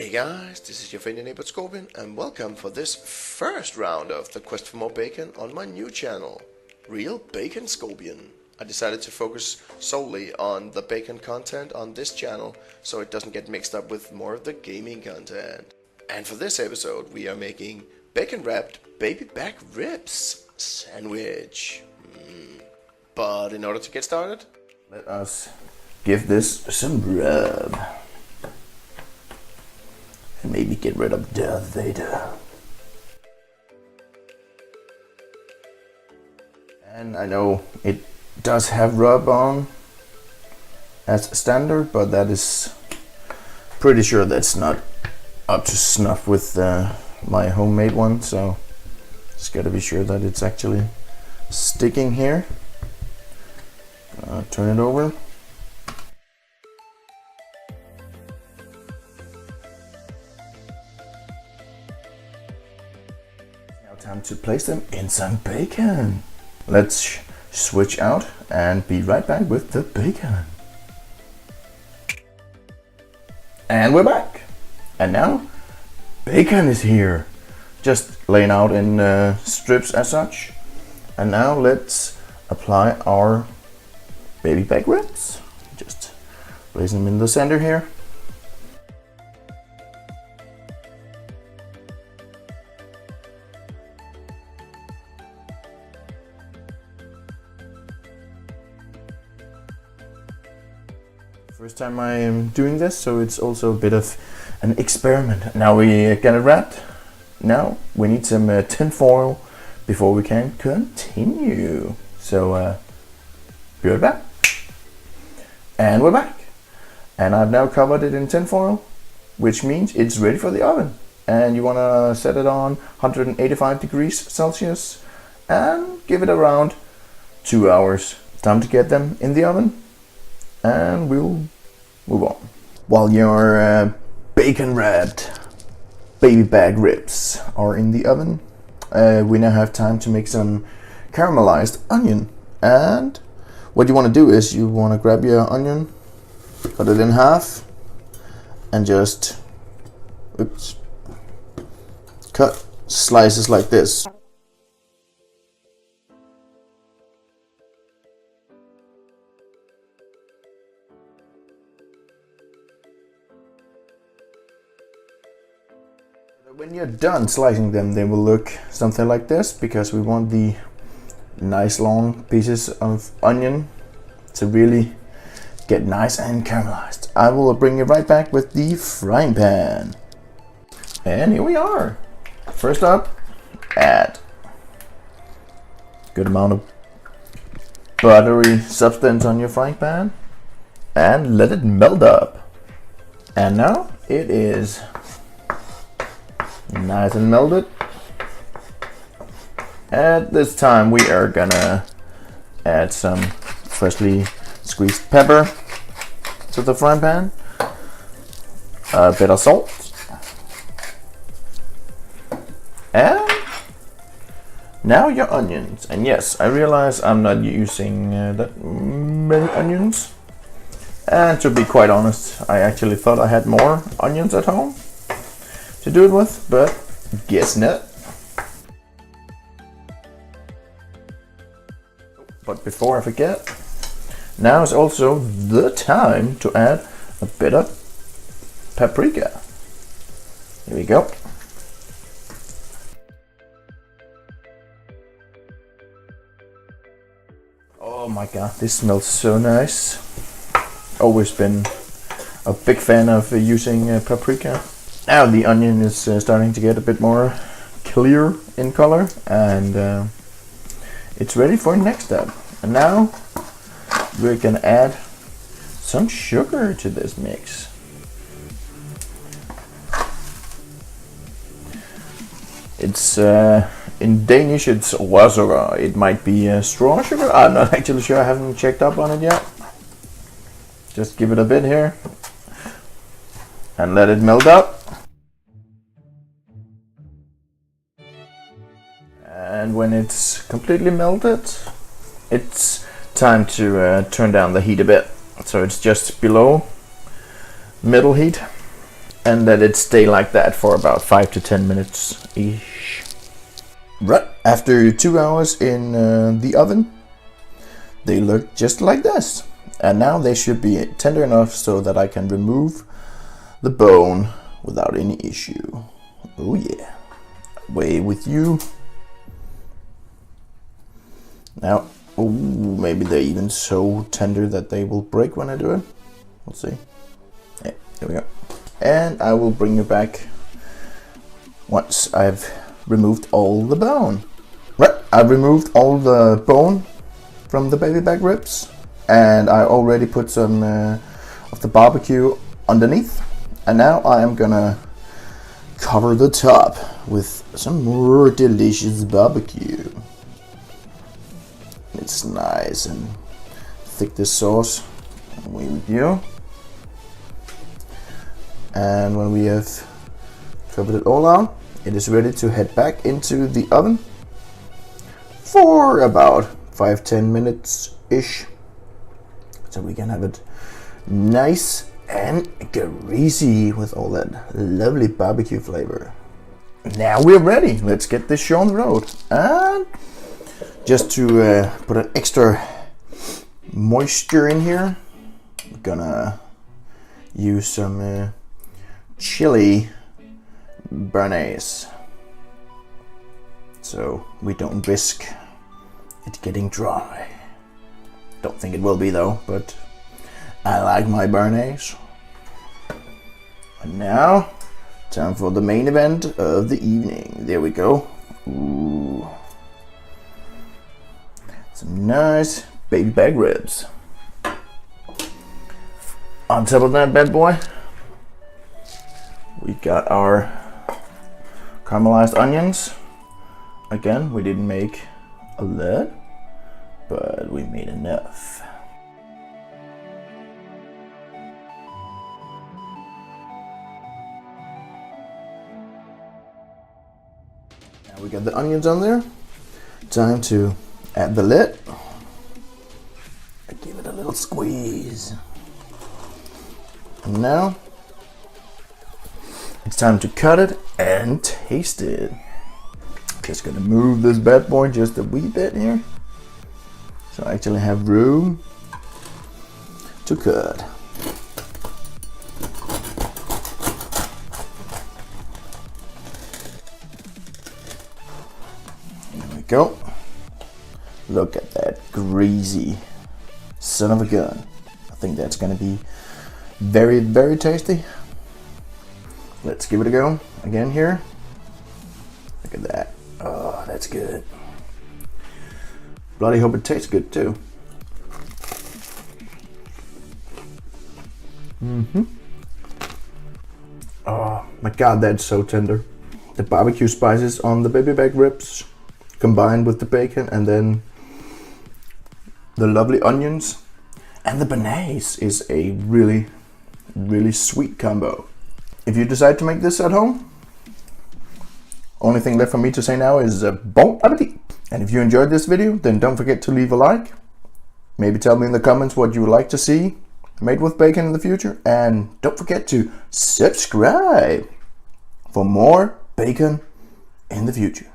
Hey guys, this is your friendly neighbor Scorpion, and welcome for this first round of the quest for more bacon on my new channel, Real Bacon Scorpion. I decided to focus solely on the bacon content on this channel, so it doesn't get mixed up with more of the gaming content. And for this episode, we are making bacon wrapped baby back ribs sandwich. But in order to get started, let us give this some rub. And maybe get rid of Darth Vader. And I know it does have rub on as standard, but that is pretty sure that's not up to snuff with my homemade one, so just gotta be sure that it's actually sticking here. Turn it over. Time to place them in some bacon. Let's switch out and be right back with the bacon. And we're back. And now bacon is here, just laying out in strips as such. And now let's apply our baby back ribs. Just place them in the center here. First time I am doing this, so it's also a bit of an experiment. Now we get it wrapped. Now we need some tin foil before we can continue. So be right back. And we're back. And I've now covered it in tin foil, which means it's ready for the oven. And you want to set it on 185 degrees Celsius and give it around 2 hours. Time to get them in the oven. And we'll move on. While your bacon wrapped baby back ribs are in the oven, we now have time to make some caramelized onion. And what you want to do is you want to grab your onion, cut it in half, and just cut slices like this. When you're done slicing them, they will look something like this, because we want the nice long pieces of onion to really get nice and caramelized. I will bring you right back with the frying pan. And here we are. First up, add good amount of buttery substance on your frying pan and let it melt up. And now it is nice and melted. At this time we are gonna add some freshly squeezed pepper to the frying pan, a bit of salt, and now your onions. And yes, I realize I'm not using that many onions, and to be quite honest, I actually thought I had more onions at home to do it with, but guess not. But before I forget, now is also the time to add a bit of paprika. Here we go. Oh my god, this smells so nice. Always been a big fan of using paprika. Now the onion is starting to get a bit more clear in color, and it's ready for next step. And now we're gonna add some sugar to this mix. It's in Danish it's rødsukker. It might be straw sugar. I'm not actually sure. I haven't checked up on it yet. Just give it a bit here and let it melt up. And when it's completely melted, it's time to turn down the heat a bit. So it's just below middle heat. and let it stay like that for about 5 to 10 minutes ish. Right after 2 hours in the oven, they look just like this. And now they should be tender enough so that I can remove the bone without any issue. Oh yeah, away with you. Now, ooh, maybe they're even so tender that they will break when I do it. We'll see. Yeah, there we go. And I will bring you back once I've removed all the bone. Right, I've removed all the bone from the baby back ribs, and I already put some of the barbecue underneath. And now I am gonna cover the top with some more delicious barbecue. It's nice and thick, this sauce. Away with you. And when we have covered it all out, it is ready to head back into the oven for about 5-10 minutes ish, so we can have it nice and greasy with all that lovely barbecue flavor. Now we're ready. Let's get this show on the road. And just to put an extra moisture in here, we're gonna use some chili béarnaise, so we don't risk it getting dry. Don't think it will be though, but I like my béarnaise. And now, time for the main event of the evening. There we go. Ooh. Some nice baby back ribs. On top of that bad boy, we got our caramelized onions. Again, we didn't make a lot, but we made enough. Now we got the onions on there. Time to add the lid. Give it a little squeeze. And now it's time to cut it and taste it. Just gonna move this bad boy just a wee bit here, so I actually have room to cut. There we go. Look at that greasy son of a gun. I think that's gonna be very, very tasty. Let's give it a go again here. Look at that. Oh, that's good. Bloody hope it tastes good too. Oh my god, that's so tender. The barbecue spices on the baby back ribs combined with the bacon, and then the lovely onions and the béarnaise is a really, really sweet combo. If you decide to make this at home, only thing left for me to say now is bon appetit. And if you enjoyed this video, then don't forget to leave a like. Maybe tell me in the comments what you would like to see made with bacon in the future. And don't forget to subscribe for more bacon in the future.